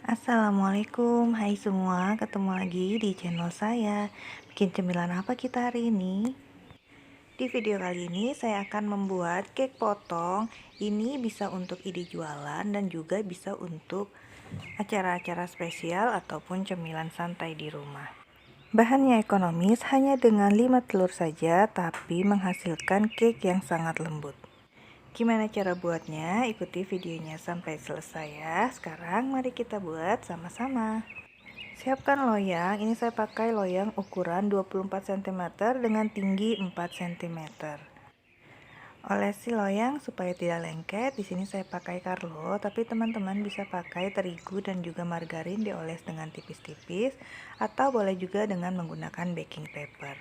Assalamualaikum, hai semua, ketemu lagi di channel saya. Bikin cemilan apa kita hari ini? Di video kali ini saya akan membuat cake potong. Ini bisa untuk ide jualan dan juga bisa untuk acara-acara spesial ataupun cemilan santai di rumah. Bahannya ekonomis, hanya dengan 5 telur saja, tapi menghasilkan cake yang sangat lembut. Gimana cara buatnya? Ikuti videonya sampai selesai ya. Sekarang mari kita buat sama-sama. Siapkan loyang, ini saya pakai loyang ukuran 24 cm dengan tinggi 4 cm. Olesi loyang supaya tidak lengket. Di sini saya pakai Carlo, tapi teman-teman bisa pakai terigu dan juga margarin dioles dengan tipis-tipis, atau boleh juga dengan menggunakan baking paper.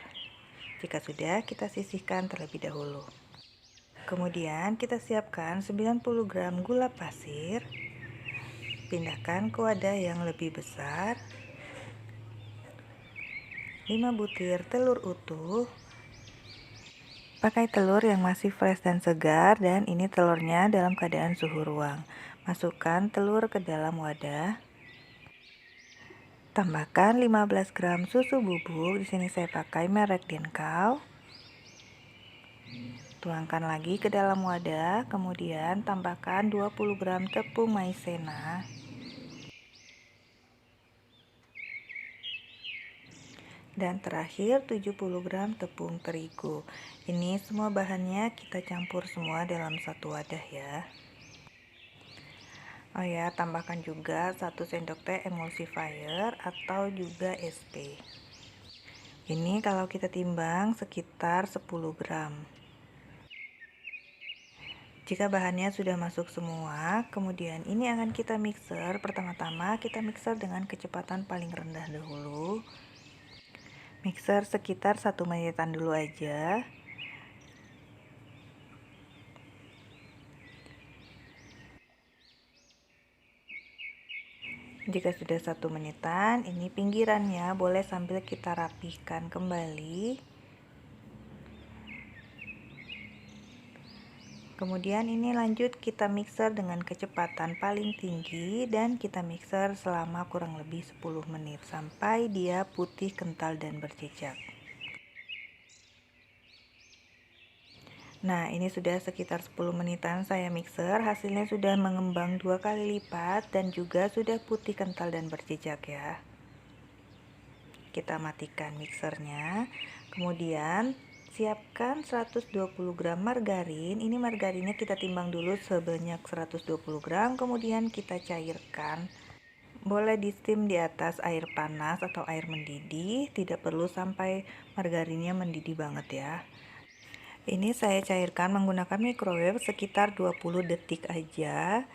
Jika sudah, kita sisihkan terlebih dahulu. Kemudian kita siapkan 90 gram gula pasir. Pindahkan ke wadah yang lebih besar. 5 butir telur utuh. Pakai telur yang masih fresh dan segar, dan ini telurnya dalam keadaan suhu ruang. Masukkan telur ke dalam wadah. Tambahkan 15 gram susu bubuk. Di sini saya pakai merek Denkau. Tuangkan lagi ke dalam wadah, kemudian tambahkan 20 gram tepung maizena. Dan terakhir 70 gram tepung terigu. Ini semua bahannya kita campur semua dalam satu wadah ya. Oh ya, tambahkan juga 1 sendok teh emulsifier atau juga SP. Ini kalau kita timbang sekitar 10 gram. Jika bahannya sudah masuk semua, kemudian ini akan kita mixer. Pertama-tama kita mixer dengan kecepatan paling rendah dahulu. Mixer sekitar 1 menitan dulu aja. Jika sudah 1 menitan, ini pinggirannya boleh sambil kita rapihkan kembali. Kemudian ini lanjut kita mixer dengan kecepatan paling tinggi dan kita mixer selama kurang lebih 10 menit sampai dia putih, kental, dan berjejak. Nah, ini sudah sekitar 10 menitan saya mixer, hasilnya sudah mengembang 2 kali lipat dan juga sudah putih, kental, dan berjejak ya. Kita matikan mixernya. Kemudian siapkan 120 gram margarin. Ini margarinnya kita timbang dulu sebanyak 120 gram, kemudian kita cairkan. Boleh di steam di atas air panas atau air mendidih, tidak perlu sampai margarinnya mendidih banget ya. Ini saya cairkan menggunakan microwave sekitar 20 detik aja.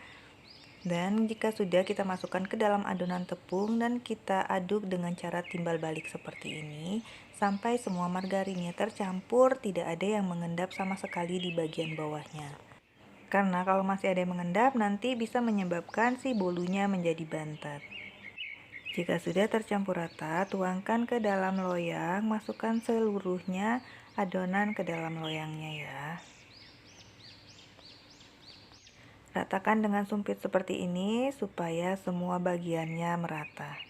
Dan jika sudah, kita masukkan ke dalam adonan tepung dan kita aduk dengan cara timbal balik seperti ini sampai semua margarinnya tercampur, tidak ada yang mengendap sama sekali di bagian bawahnya. Karena kalau masih ada yang mengendap, nanti bisa menyebabkan si bolunya menjadi bantat. Jika sudah tercampur rata, tuangkan ke dalam loyang, masukkan seluruhnya adonan ke dalam loyangnya ya. Ratakan dengan sumpit seperti ini supaya semua bagiannya merata.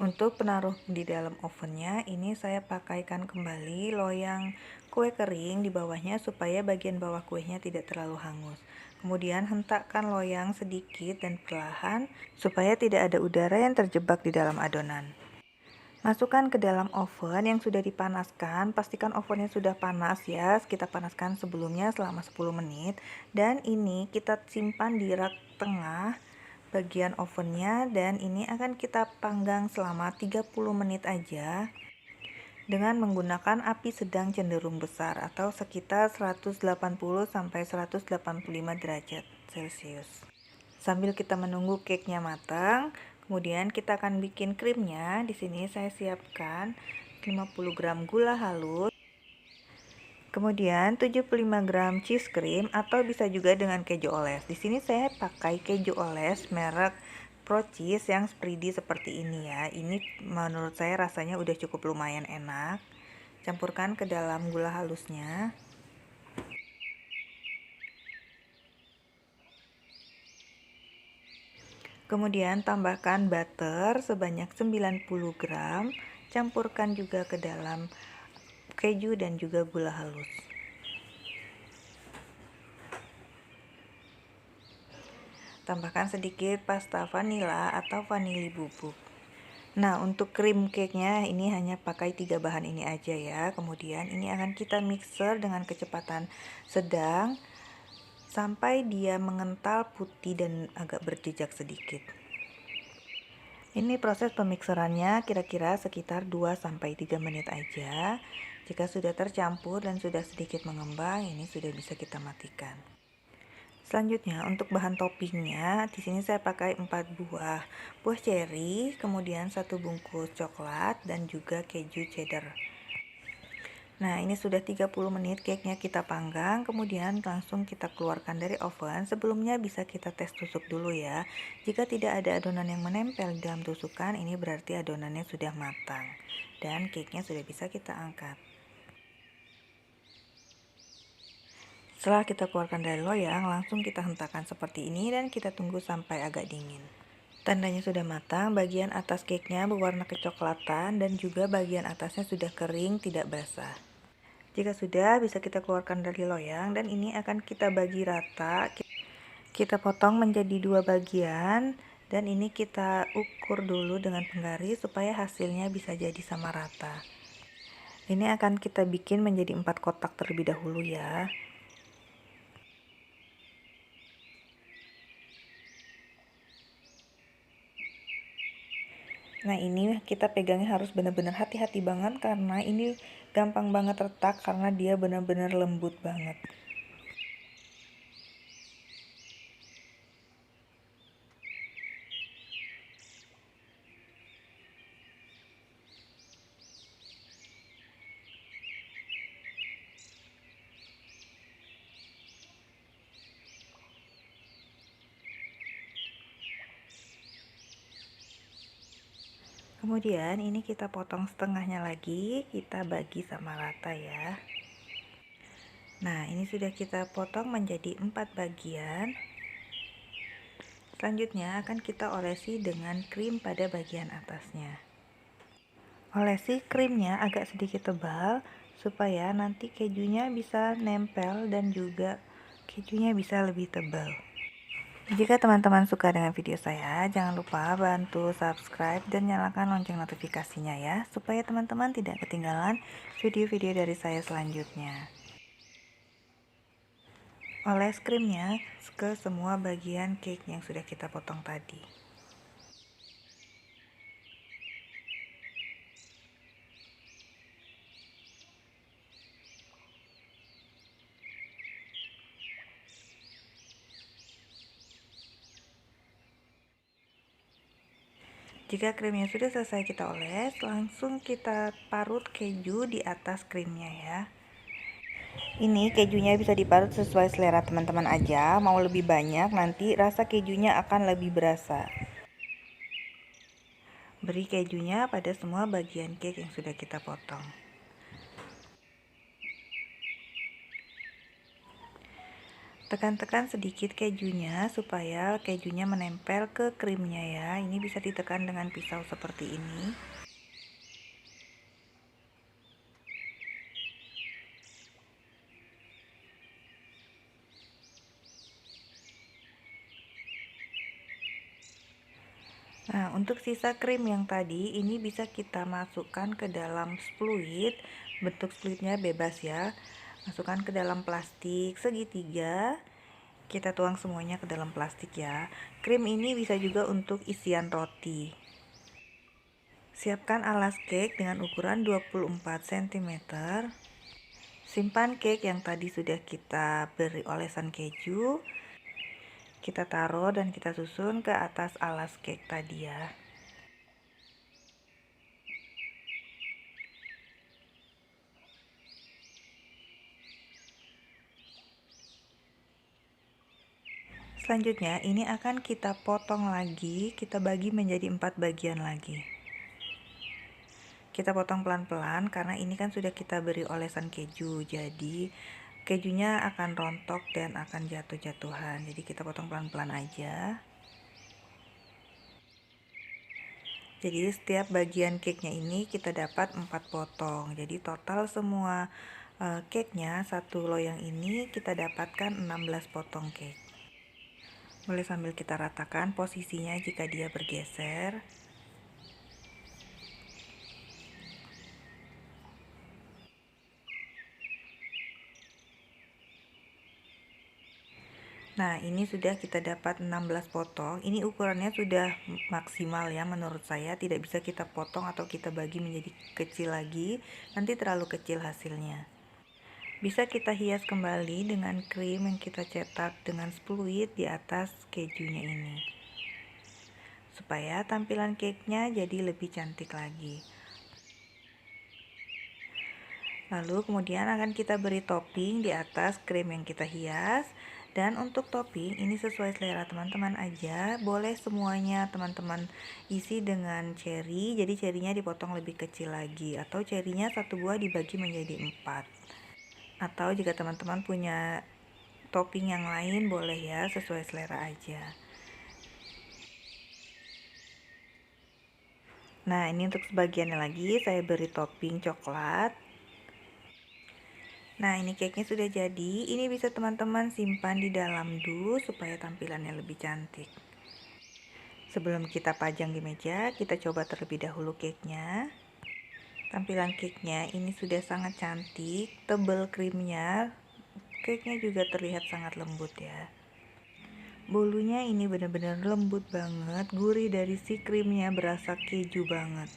Untuk penaruh di dalam ovennya, ini saya pakaikan kembali loyang kue kering di bawahnya supaya bagian bawah kuenya tidak terlalu hangus. Kemudian hentakkan loyang sedikit dan perlahan supaya tidak ada udara yang terjebak di dalam adonan. Masukkan ke dalam oven yang sudah dipanaskan. Pastikan ovennya sudah panas ya. Kita panaskan sebelumnya selama 10 menit. Dan ini kita simpan di rak tengah bagian ovennya, dan ini akan kita panggang selama 30 menit aja dengan menggunakan api sedang cenderung besar atau sekitar 180 sampai 185 derajat Celcius. Sambil kita menunggu cake-nya matang, kemudian kita akan bikin krimnya. Di sini saya siapkan 50 gram gula halus. Kemudian 75 gram cheese cream atau bisa juga dengan keju oles. Di sini saya pakai keju oles merek Pro Cheese yang spready seperti ini ya. Ini menurut saya rasanya udah cukup lumayan enak. Campurkan ke dalam gula halusnya. Kemudian tambahkan butter sebanyak 90 gram, campurkan juga ke dalam keju dan juga gula halus. Tambahkan sedikit pasta vanila atau vanili bubuk. Nah, untuk krim cake-nya ini hanya pakai 3 bahan ini aja ya. Kemudian ini akan kita mixer dengan kecepatan sedang sampai dia mengental putih dan agak berjejak sedikit. Ini proses pemikserannya kira-kira sekitar 2-3 menit aja. Jika sudah tercampur dan sudah sedikit mengembang, ini sudah bisa kita matikan. Selanjutnya untuk bahan toppingnya, di sini saya pakai 4 buah ceri, kemudian 1 bungkus coklat dan juga keju cheddar. Nah, ini sudah 30 menit cake-nya kita panggang, kemudian langsung kita keluarkan dari oven. Sebelumnya bisa kita tes tusuk dulu ya. Jika tidak ada adonan yang menempel di dalam tusukan, ini berarti adonannya sudah matang dan cake-nya sudah bisa kita angkat. Setelah kita keluarkan dari loyang, langsung kita hentakkan seperti ini dan kita tunggu sampai agak dingin. Tandanya sudah matang, bagian atas cake-nya berwarna kecoklatan dan juga bagian atasnya sudah kering, tidak basah. Jika sudah, bisa kita keluarkan dari loyang dan ini akan kita bagi rata. Kita potong menjadi 2 bagian dan ini kita ukur dulu dengan penggaris supaya hasilnya bisa jadi sama rata. Ini akan kita bikin menjadi 4 kotak terlebih dahulu ya. Nah, ini kita pegangnya harus benar-benar hati-hati banget karena ini gampang banget retak karena dia benar-benar lembut banget. Kemudian ini kita potong setengahnya lagi, kita bagi sama rata ya. Nah, ini sudah kita potong menjadi 4 bagian. Selanjutnya akan kita olesi dengan krim pada bagian atasnya. Olesi krimnya agak sedikit tebal supaya nanti kejunya bisa nempel dan juga kejunya bisa lebih tebal. Jika teman-teman suka dengan video saya, jangan lupa bantu subscribe dan nyalakan lonceng notifikasinya ya, supaya teman-teman tidak ketinggalan video-video dari saya selanjutnya. Oles krimnya ke semua bagian cake yang sudah kita potong tadi. Jika krimnya sudah selesai kita oles, langsung kita parut keju di atas krimnya ya. Ini kejunya bisa diparut sesuai selera teman-teman aja. Mau lebih banyak, nanti rasa kejunya akan lebih berasa. Beri kejunya pada semua bagian cake yang sudah kita potong. Tekan-tekan sedikit kejunya supaya kejunya menempel ke krimnya ya. Ini bisa ditekan dengan pisau seperti ini. Nah, untuk sisa krim yang tadi ini bisa kita masukkan ke dalam fluid. Bentuk fluidnya bebas ya. Masukkan ke dalam plastik segitiga. Kita tuang semuanya ke dalam plastik ya. Krim ini bisa juga untuk isian roti. Siapkan alas cake dengan ukuran 24 cm. Simpan cake yang tadi sudah kita beri olesan keju. Kita taruh dan kita susun ke atas alas cake tadi ya. Selanjutnya ini akan kita potong lagi, kita bagi menjadi 4 bagian lagi. Kita potong pelan-pelan karena ini kan sudah kita beri olesan keju, jadi kejunya akan rontok dan akan jatuh-jatuhan. Jadi kita potong pelan-pelan aja. Jadi setiap bagian cake-nya ini kita dapat 4 potong. Jadi total semua cake-nya satu loyang ini kita dapatkan 16 potong cake. Boleh sambil kita ratakan posisinya jika dia bergeser. Nah, ini sudah kita dapat 16 potong. Ini ukurannya sudah maksimal ya menurut saya. Tidak bisa kita potong atau kita bagi menjadi kecil lagi. Nanti terlalu kecil hasilnya. Bisa kita hias kembali dengan krim yang kita cetak dengan fluid di atas kejunya ini. Supaya tampilan cake-nya jadi lebih cantik lagi. Lalu kemudian akan kita beri topping di atas krim yang kita hias. Dan untuk topping ini sesuai selera teman-teman aja. Boleh semuanya teman-teman isi dengan cherry. Jadi cherrynya dipotong lebih kecil lagi. Atau cherrynya satu buah dibagi menjadi 4. Atau jika teman-teman punya topping yang lain boleh ya, sesuai selera aja. Nah, ini untuk sebagiannya lagi saya beri topping coklat. Nah, ini cake-nya sudah jadi. Ini bisa teman-teman simpan di dalam dus supaya tampilannya lebih cantik. Sebelum kita pajang di meja, kita coba terlebih dahulu cake-nya. Tampilan cake-nya ini sudah sangat cantik, tebal krimnya. Cake-nya juga terlihat sangat lembut ya. Bolunya ini benar-benar lembut banget, gurih dari si krimnya, berasa keju banget.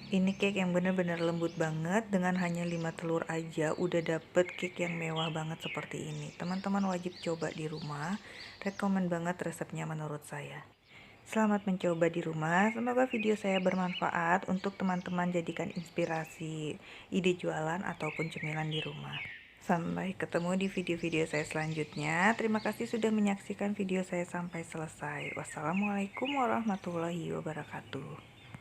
Ini cake yang benar-benar lembut banget, dengan hanya 5 telur aja udah dapet cake yang mewah banget seperti ini. Teman-teman wajib coba di rumah, rekomen banget resepnya menurut saya. Selamat mencoba di rumah, semoga video saya bermanfaat untuk teman-teman jadikan inspirasi ide jualan ataupun cemilan di rumah. Sampai ketemu di video-video saya selanjutnya. Terima kasih sudah menyaksikan video saya sampai selesai. Wassalamualaikum warahmatullahi wabarakatuh.